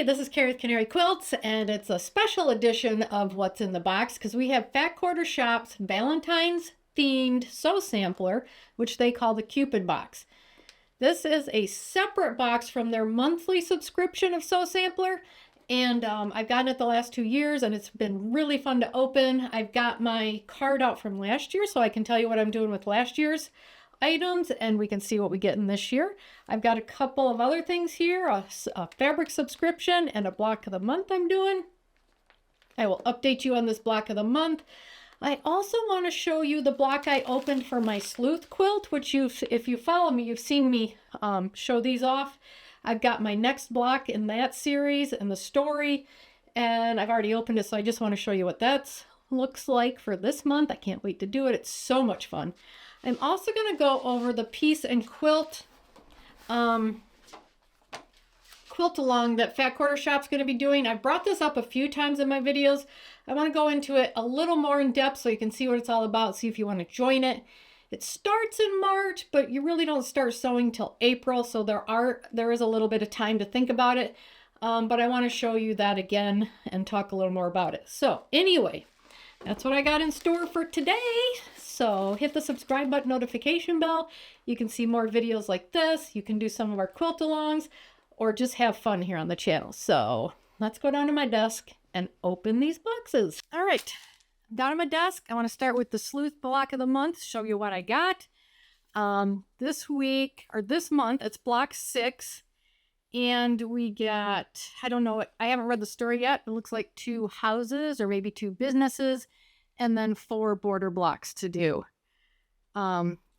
Hey, this is Carrie with Canary Quilts, and it's a special edition of What's in the Box because we have Fat Quarter Shop's Valentine's themed sew sampler, which they call the Cupid box. This is a separate box from their monthly subscription of sew sampler, and I've gotten it the last 2 years, and it's been really fun to open. I've got my card out from last year, so I can tell you what I'm doing with last year's items, and we can see what we get in this year. I've got a couple of other things here, a fabric subscription and a block of the month I'm doing. I will update you on this block of the month. I also want to show you the block I opened for my Sleuth quilt, which if you follow me, you've seen me show these off. I've got my next block in that series and the story, and I've already opened it, so I just want to show you what that looks like for this month. I can't wait to do it. It's so much fun. I'm also going to go over the piece and quilt quilt along that Fat Quarter Shop's going to be doing. I've brought this up a few times in my videos. I want to go into it a little more in depth so you can see what it's all about, see if you want to join it. It starts in March, but you really don't start sewing till April, so there is a little bit of time to think about it. But I want to show you that again and talk a little more about it. So anyway, that's what I got in store for today. So hit the subscribe button, notification bell. You can see more videos like this. You can do some of our quilt alongs or just have fun here on the channel. So let's go down to my desk and open these boxes. All right, down at my desk, I want to start with the Sleuth block of the month, show you what I got. This month, it's block 6. And we got, I don't know, I haven't read the story yet. It looks like 2 houses or maybe 2 businesses, and then 4 border blocks to do.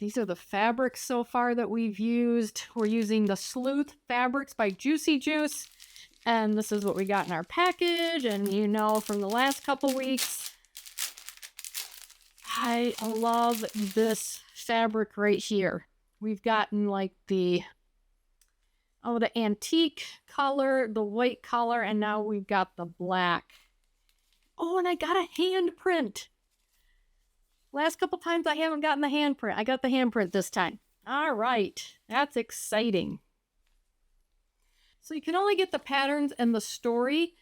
These are the fabrics so far that we've used. We're using the Sleuth fabrics by Juicy Juice, and this is what we got in our package. And you know, from the last couple weeks, I love this fabric right here. We've gotten like the antique color, the white color, and now we've got the black. Oh, and I got a handprint. Last couple times I haven't gotten the handprint. I got the handprint this time. All right, that's exciting. So you can only get the patterns and the story.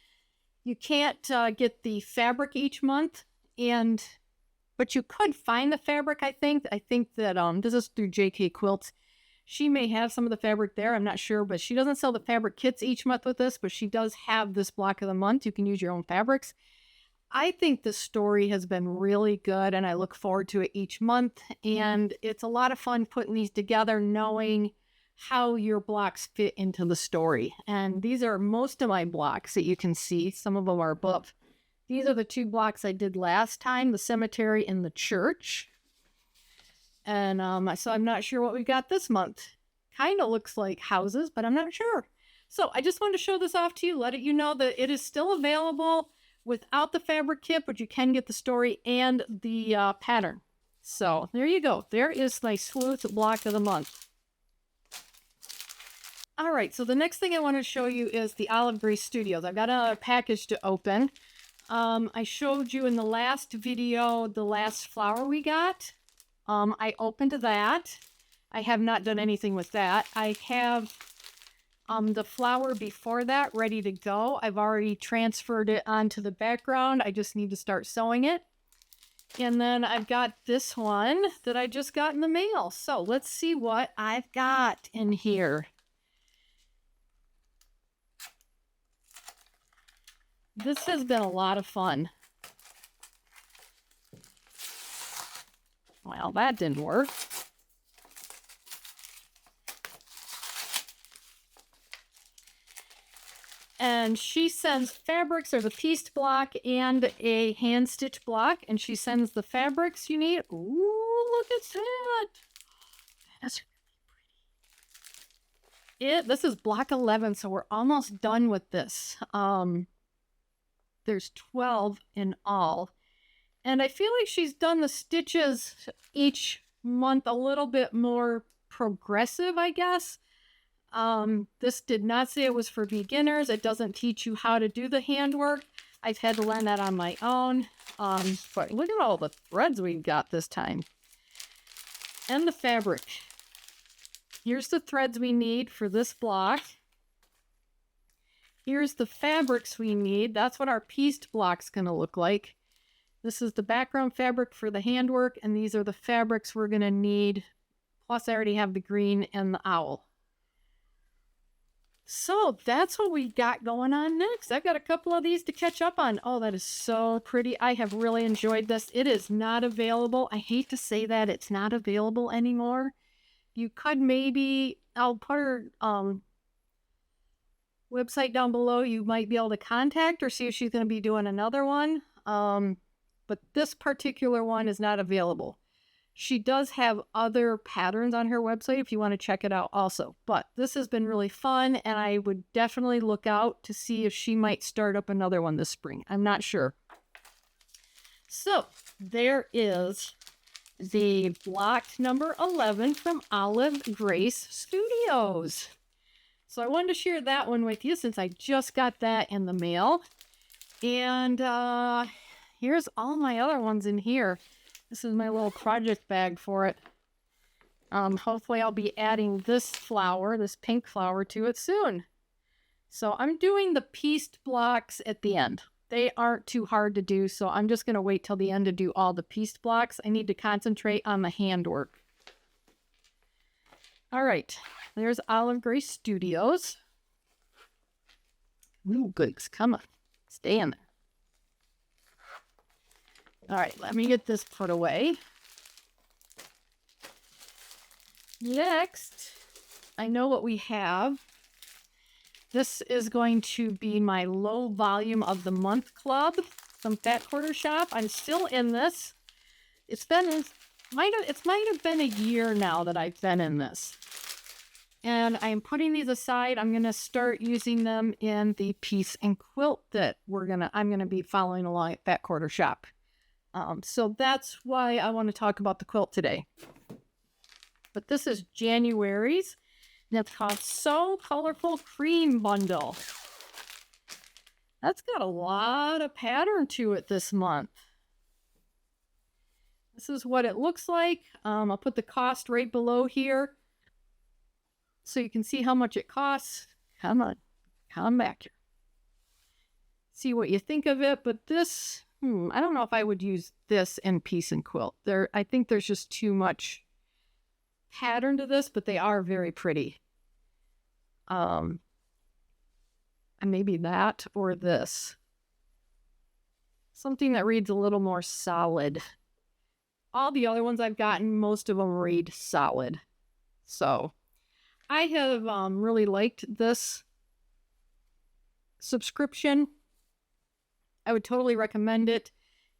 You can't get the fabric each month, but you could find the fabric, I think. I think that this is through JK Quilts. She may have some of the fabric there, I'm not sure, but she doesn't sell the fabric kits each month with this, but she does have this block of the month. You can use your own fabrics. I think the story has been really good, and I look forward to it each month, and it's a lot of fun putting these together, knowing how your blocks fit into the story. And these are most of my blocks that you can see. Some of them are above. These are the 2 blocks I did last time, the cemetery and the church. And so I'm not sure what we got this month. Kind of looks like houses, but I'm not sure. So I just wanted to show this off to you, let you know that it is still available without the fabric kit, but you can get the story and the pattern. So there you go. There is my Sleuth block of the month. All right, so the next thing I want to show you is the Olive Grace Studios. I've got a package to open. I showed you in the last video the last flower we got. I opened that. I have not done anything with that. I have the flower before that ready to go. I've already transferred it onto the background. I just need to start sewing it. And then I've got this one that I just got in the mail. So let's see what I've got in here. This has been a lot of fun. Well, that didn't work. And she sends fabrics, or the pieced block and a hand stitch block, and she sends the fabrics you need. Ooh, look at that. That's really pretty. This is block 11, so we're almost done with this. There's 12 in all. And I feel like she's done the stitches each month a little bit more progressive, I guess. This did not say it was for beginners. It doesn't teach you how to do the handwork. I've had to learn that on my own. But look at all the threads we've got this time. And the fabric. Here's the threads we need for this block. Here's the fabrics we need. That's what our pieced block's going to look like. This is the background fabric for the handwork, and these are the fabrics we're going to need. Plus, I already have the green and the owl. So that's what we got going on next. I've got a couple of these to catch up on. Oh, that is so pretty. I have really enjoyed this. It is not available. I hate to say that it's not available anymore. You could maybe, I'll put her website down below. You might be able to contact or see if she's going to be doing another one. But this particular one is not available. She does have other patterns on her website if you want to check it out also. But this has been really fun, and I would definitely look out to see if she might start up another one this spring. I'm not sure. So there is the block number 11 from Olive Grace Studios. So I wanted to share that one with you since I just got that in the mail. And here's all my other ones in here. This is my little project bag for it. Hopefully I'll be adding this flower, this pink flower, to it soon. So I'm doing the pieced blocks at the end. They aren't too hard to do, so I'm just going to wait till the end to do all the pieced blocks. I need to concentrate on the handwork. All right, there's Olive Grace Studios. Ooh, goodness, come on. Stay in there. All right, let me get this put away. Next, I know what we have. This is going to be my low volume of the month club from Fat Quarter Shop. I'm still in this. It might have been a year now that I've been in this. And I'm putting these aside. I'm going to start using them in the piece and quilt that I'm going to be following along at Fat Quarter Shop. So that's why I want to talk about the quilt today. But this is January's, and it's called So Colorful Cream Bundle. That's got a lot of pattern to it this month. This is what it looks like. I'll put the cost right below here so you can see how much it costs. Come on, come back here. See what you think of it, but this... I don't know if I would use this in piece and quilt. I think there's just too much pattern to this, but they are very pretty. And maybe that or this. Something that reads a little more solid. All the other ones I've gotten, most of them read solid. So I have really liked this subscription. I would totally recommend it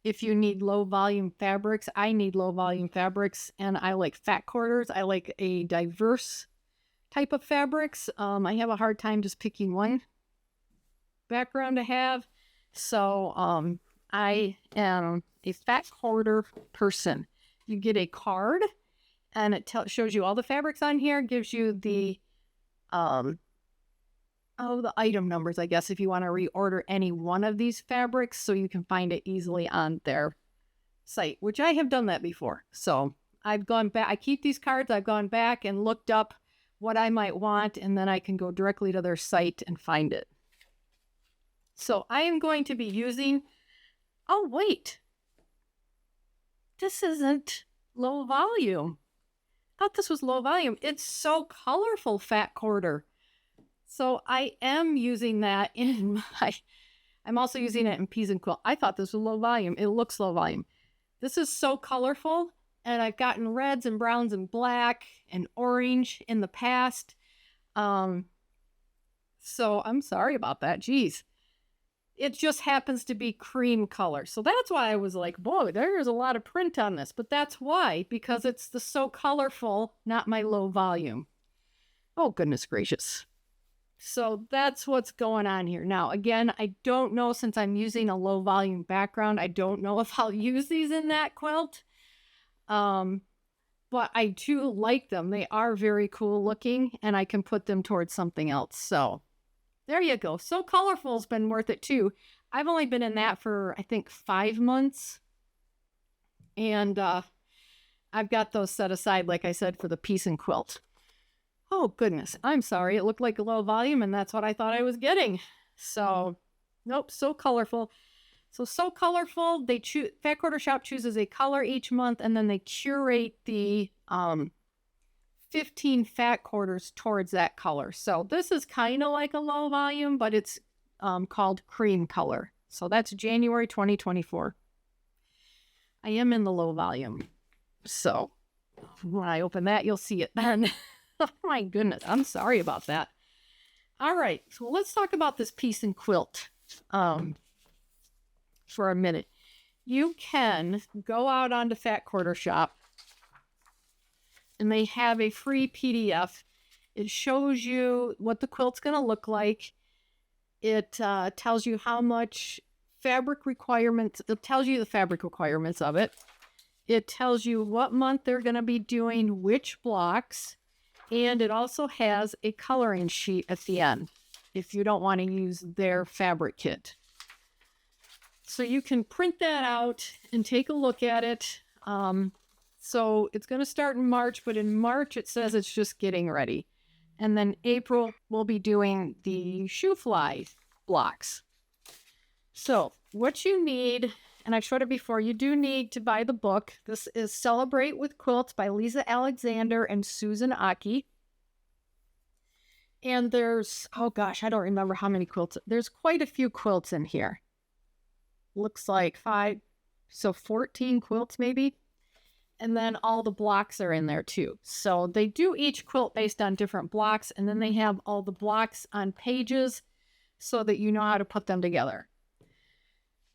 if you need low volume fabrics. I need low volume fabrics, and I like fat quarters. I like a diverse type of fabrics. I have a hard time just picking one background to have. So I am a fat quarter person. You get a card, and it shows you all the fabrics on here, gives you the the item numbers, I guess, if you want to reorder any one of these fabrics, so you can find it easily on their site, which I have done that before. So I've gone back, I keep these cards, I've gone back and looked up what I might want, and then I can go directly to their site and find it. So I am going to be using, oh wait, this isn't low volume. I thought this was low volume. It's So Colorful Fat Quarter. So I am using that in I'm also using it in piece and quilt. I thought this was low volume. It looks low volume. This is So Colorful, and I've gotten reds and browns and black and orange in the past. So I'm sorry about that. Geez. It just happens to be cream color. So that's why I was like, boy, there's a lot of print on this. But that's why, because it's the So Colorful, not my low volume. Oh, goodness gracious. So that's what's going on here. Now, again, I don't know, since I'm using a low volume background, I don't know if I'll use these in that quilt. But I do like them. They are very cool looking, and I can put them towards something else. So there you go. So Colorful's been worth it too. I've only been in that for, I think, 5 months. And I've got those set aside, like I said, for the piece and quilt. Oh, goodness. I'm sorry. It looked like a low volume, and that's what I thought I was getting. So, nope, so colorful. So colorful. They choose, Fat Quarter Shop chooses a color each month, and then they curate the 15 fat quarters towards that color. So this is kind of like a low volume, but it's called cream color. So that's January 2024. I am in the low volume. So when I open that, you'll see it then. Oh my goodness. I'm sorry about that. All right. So let's talk about this piece and quilt for a minute. You can go out onto Fat Quarter Shop, and they have a free PDF. It shows you what the quilt's going to look like. It tells you how much fabric requirements. It tells you the fabric requirements of it. It tells you what month they're going to be doing which blocks. And it also has a coloring sheet at the end if you don't want to use their fabric kit. So you can print that out and take a look at it. So it's going to start in March, but in March it says it's just getting ready. And then April we'll be doing the shoe fly blocks. So what you need, and I've showed it before, you do need to buy the book. This is Celebrate with Quilts by Lisa Alexander and Susan Aki. And there's, oh gosh, I don't remember how many quilts. There's quite a few quilts in here. Looks like 14 quilts maybe. And then all the blocks are in there too. So they do each quilt based on different blocks, and then they have all the blocks on pages so that you know how to put them together.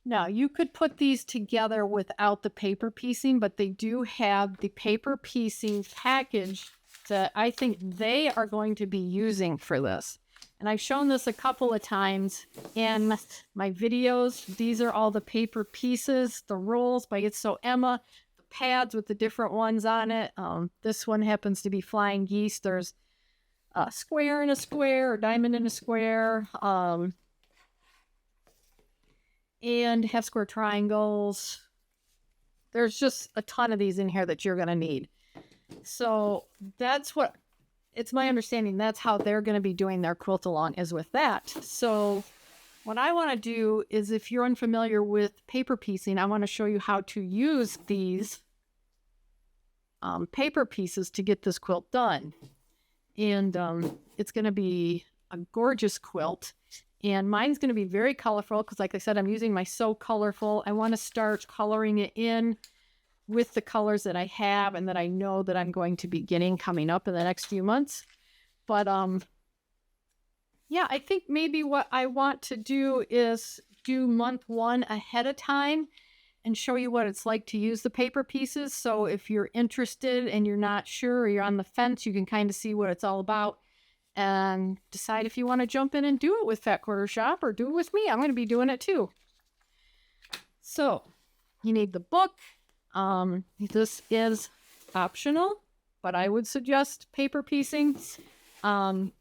Now, you could put these together without the paper piecing, but they do have the paper piecing package that I think they are going to be using for this. And I've shown this a couple of times in my videos. These are all the paper pieces, the rolls by It's So Emma, the pads with the different ones on it. This one happens to be Flying Geese. There's a square and a square, a diamond and a square, and half square triangles. There's just a ton of these in here that you're going to need. So that's what, it's my understanding that's how they're going to be doing their quilt along, is with that. So what I want to do is, if you're unfamiliar with paper piecing, I want to show you how to use these paper pieces to get this quilt done. And it's going to be a gorgeous quilt. And mine's going to be very colorful because, like I said, I'm using my So Colorful. I want to start coloring it in with the colors that I have and that I know that I'm going to be getting coming up in the next few months. But yeah, I think maybe what I want to do is do month 1 ahead of time and show you what it's like to use the paper pieces. So if you're interested and you're not sure, or you're on the fence, you can kind of see what it's all about and decide if you want to jump in and do it with Fat Quarter Shop or do it with me. I'm going to be doing it too. So you need the book. This is optional, but I would suggest paper piecing. And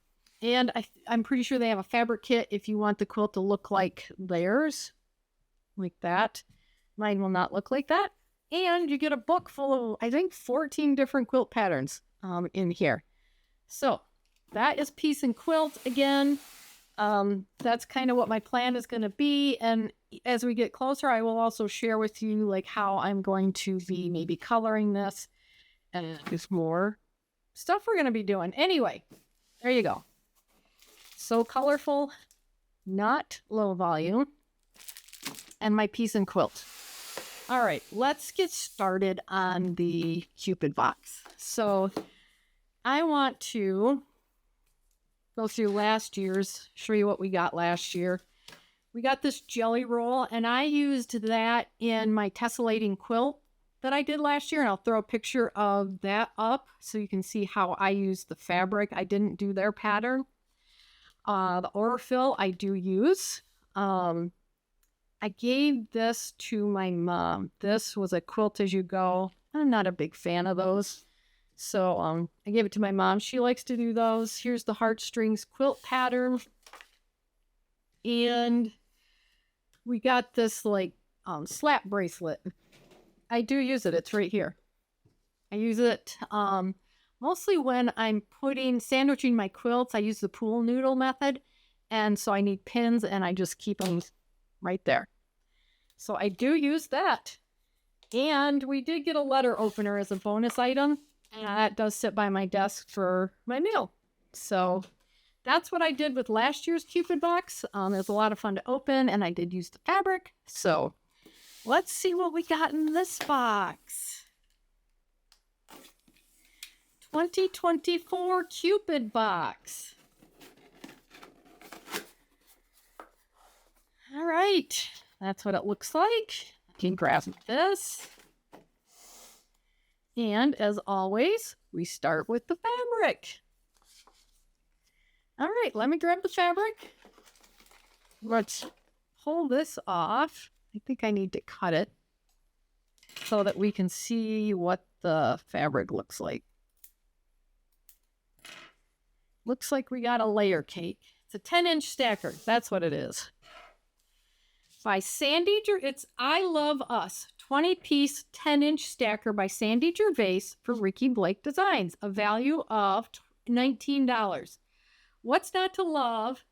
I'm pretty sure they have a fabric kit if you want the quilt to look like theirs, like that. Mine will not look like that. And you get a book full of, I think, 14 different quilt patterns in here. So that is Piece and Quilt again. That's kind of what my plan is going to be. And as we get closer, I will also share with you like how I'm going to be maybe coloring this, and there's more stuff we're going to be doing. Anyway, there you go. So Colorful, not low volume, and my Piece and Quilt. All right, let's get started on the Cupid box. So I want to go through last year's, show you what we got last year. We got this jelly roll, and I used that in my tessellating quilt that I did last year, and I'll throw a picture of that up so you can see how I used the fabric. I didn't do their pattern. The Orfill I do use. I gave this to my mom. This was a Quilt As You Go. I'm not a big fan of those. So I gave it to my mom. She likes to do those. Here's the Heartstrings quilt pattern. And we got this like slap bracelet. I do use it. It's right here. I use it mostly when I'm sandwiching my quilts. I use the pool noodle method. And so I need pins, and I just keep them right there. So I do use that. And we did get a letter opener as a bonus item. And that does sit by my desk for my mail. So that's what I did with last year's Cupid box. It was a lot of fun to open, and I did use the fabric. So let's see what we got in this box. 2024 Cupid box. All right, that's what it looks like. I can grab this. And as always, we start with the fabric. All right, let me grab the fabric. Let's pull this off. I think I need to cut it so that we can see what the fabric looks like. Looks like we got a layer cake. It's a 10-inch stacker. That's what it is. By Sandy, it's I Love Us. 20-piece 10-inch stacker by Sandy Gervais for Ricky Blake Designs. A value of $19. What's not to love?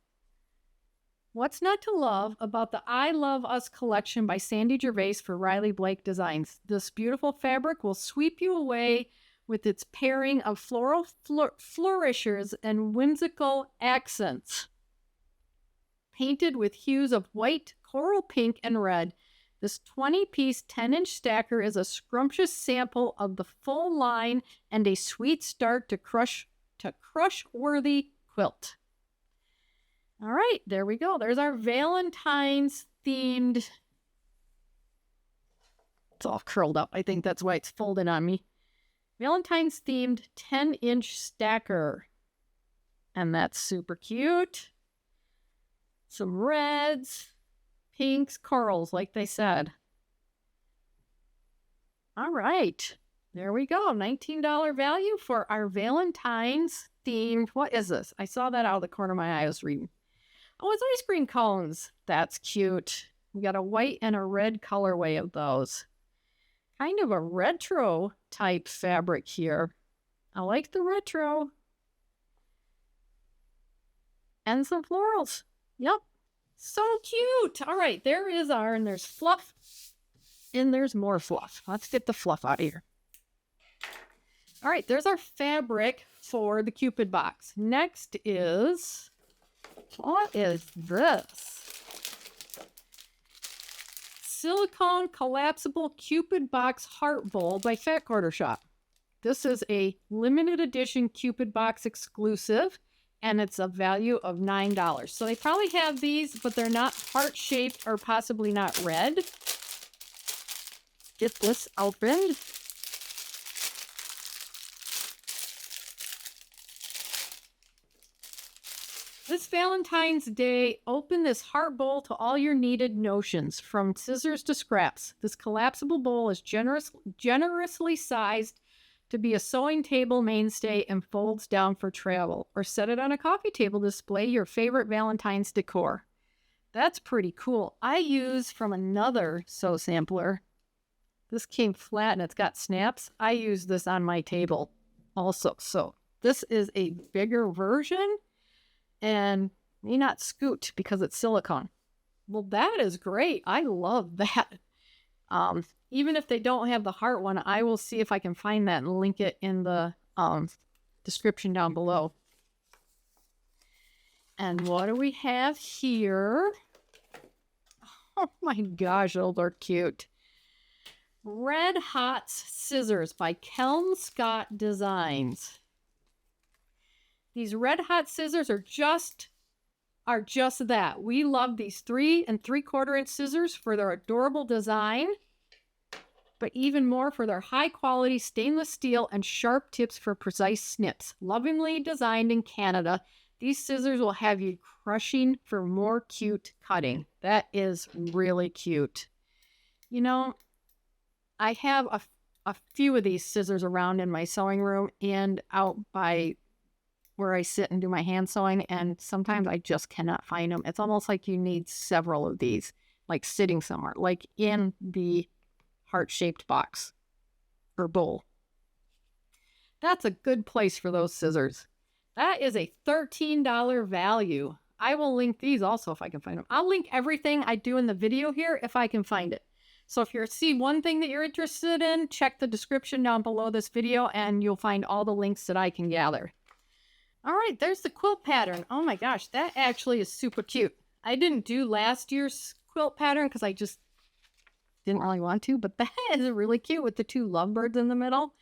What's not to love about the I Love Us collection by Sandy Gervais for Riley Blake Designs? This beautiful fabric will sweep you away with its pairing of floral flourishes and whimsical accents. Painted with hues of white, coral pink, and red, this 20-piece 10-inch stacker is a scrumptious sample of the full line and a sweet start to crush-worthy quilt. All right, there we go. There's our Valentine's themed. It's all curled up. I think that's why it's folded on me. Valentine's themed 10-inch stacker. And that's super cute. Some reds, pinks, corals, like they said. All right, there we go. $19 value for our Valentine's themed. What is this? I saw that out of the corner of my eye. I was reading. Oh, it's ice cream cones. That's cute. We got a white and a red colorway of those. Kind of a retro type fabric here. I like the retro. And some florals. Yep. So cute. All right, there is our, and there's fluff. And there's more fluff. Let's get the fluff out of here. All right, there's our fabric for the Cupid box. Next is, what is this? Silicone collapsible Cupid box heart bowl by Fat Quarter Shop. This is a limited edition Cupid box exclusive, and it's a value of $9. So they probably have these, but they're not heart-shaped or possibly not red. Get this opened. This Valentine's Day, open this heart bowl to all your needed notions, from scissors to scraps. This collapsible bowl is generously sized to be a sewing table mainstay and folds down for travel, or set it on a coffee table to display your favorite Valentine's decor. That's pretty cool. I use from another sew sampler. This came flat and it's got snaps. I use this on my table also. So this is a bigger version and may not scoot because it's silicone. Well, that is great. I love that. Even if they don't have the heart one, I will see if I can find that and link it in the description down below. And what do we have here? Oh my gosh, those are cute. Red Hot Scissors by Kelm Scott Designs. These Red Hot Scissors are just that. We love these 3 3/4 inch scissors for their adorable design, but even more for their high quality stainless steel and sharp tips for precise snips. Lovingly designed in Canada, these scissors will have you crushing for more cute cutting. That is really cute. You know, I have a few of these scissors around in my sewing room and out by where I sit and do my hand sewing, and sometimes I just cannot find them. It's almost like you need several of these, like sitting somewhere, like in the heart-shaped box or bowl. That's a good place for those scissors. That is a $13 value. I will link these also if I can find them. I'll link everything I do in the video here if I can find it. So if you see one thing that you're interested in, check the description down below this video and you'll find all the links that I can gather. All right, there's the quilt pattern. Oh my gosh, that actually is super cute. I didn't do last year's quilt pattern because I just didn't really want to, but that is really cute with the two lovebirds in the middle.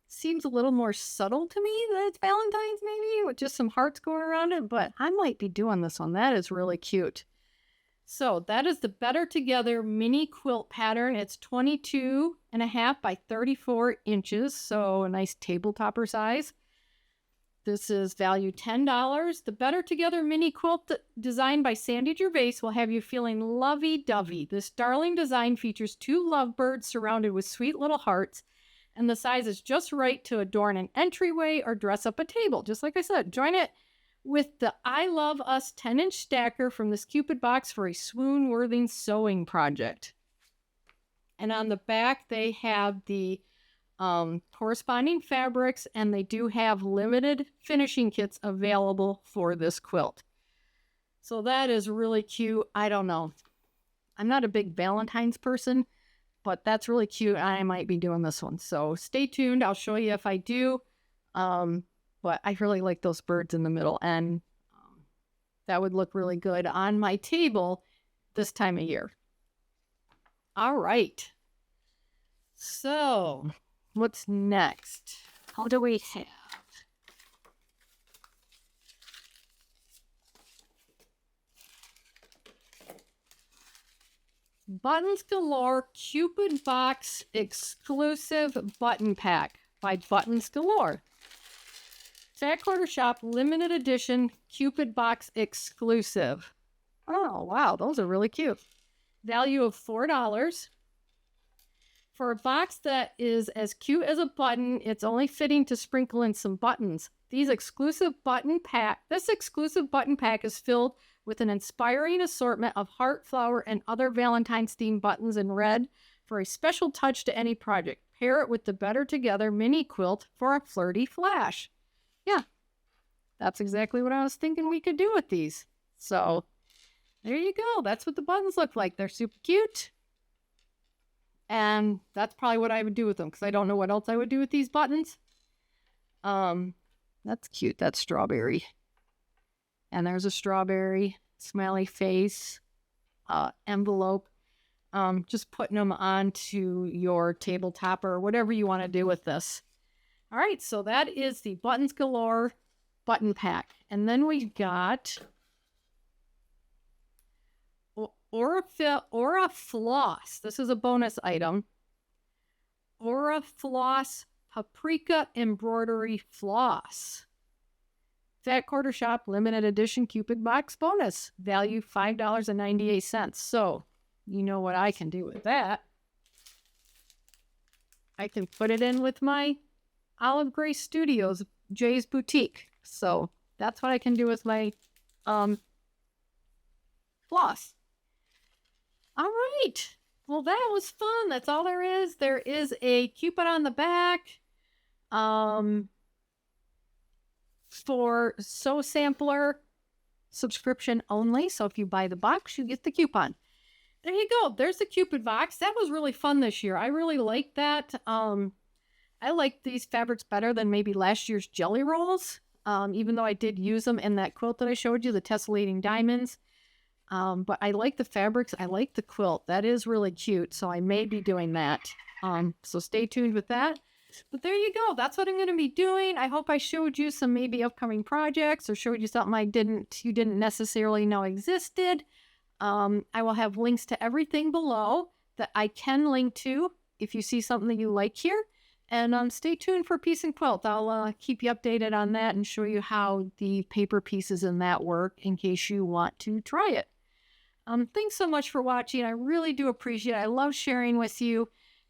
Seems a little more subtle to me that it's Valentine's maybe, with just some hearts going around it, but I might be doing this one. That is really cute. So that is the Better Together mini quilt pattern. It's 22.5 by 34 inches, so a nice table topper size. This is value $10. The Better Together mini quilt designed by Sandy Gervais will have you feeling lovey-dovey. This darling design features two lovebirds surrounded with sweet little hearts, and the size is just right to adorn an entryway or dress up a table. Just like I said, join it with the I Love Us 10-inch stacker from this Cupid box for a swoon-worthy sewing project. And on the back, they have the corresponding fabrics, and they do have limited finishing kits available for this quilt. So that is really cute. I don't know. I'm not a big Valentine's person, but that's really cute. I might be doing this one. So stay tuned. I'll show you if I do. But I really like those birds in the middle, and that would look really good on my table this time of year. All right. So what's next? What do we have? Buttons Galore Cupid Box Exclusive Button Pack by Buttons Galore. Fat Quarter Shop limited edition Cupid Box exclusive. Oh, wow. Those are really cute. Value of $4. For a box that is as cute as a button, it's only fitting to sprinkle in some buttons. This exclusive button pack is filled with an inspiring assortment of heart, flower, and other Valentine's themed buttons in red for a special touch to any project. Pair it with the Better Together mini quilt for a flirty flash. Yeah, that's exactly what I was thinking we could do with these. So there you go. That's what the buttons look like. They're super cute. And that's probably what I would do with them because I don't know what else I would do with these buttons. That's cute. That's strawberry. And there's a strawberry, smiley face, envelope. Just putting them onto your table topper or whatever you want to do with this. All right, so that is the Buttons Galore button pack. And then we got Aura Floss. This is a bonus item. Aura Floss Paprika Embroidery Floss. Fat Quarter Shop limited edition Cupid box bonus. Value $5.98. So you know what I can do with that. I can put it in with my Olive Grace Studios Jay's Boutique. So that's what I can do with my floss. All right. Well, that was fun. That's all there is. There is a coupon on the back for Sew Sampler subscription only. So if you buy the box, you get the coupon. There you go. There's the Cupid box. That was really fun this year. I really liked that. I like these fabrics better than maybe last year's jelly rolls, even though I did use them in that quilt that I showed you, the Tessellating Diamonds. But I like the fabrics. I like the quilt. That is really cute. So I may be doing that. So stay tuned with that. But there you go. That's what I'm going to be doing. I hope I showed you some maybe upcoming projects or showed you something you didn't necessarily know existed. I will have links to everything below that I can link to if you see something that you like here. And stay tuned for Piece and Quilt. I'll keep you updated on that and show you how the paper pieces in that work in case you want to try it. Thanks so much for watching. I really do appreciate it. I love sharing with you.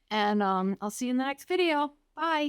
And I'll see you in the next video. Bye.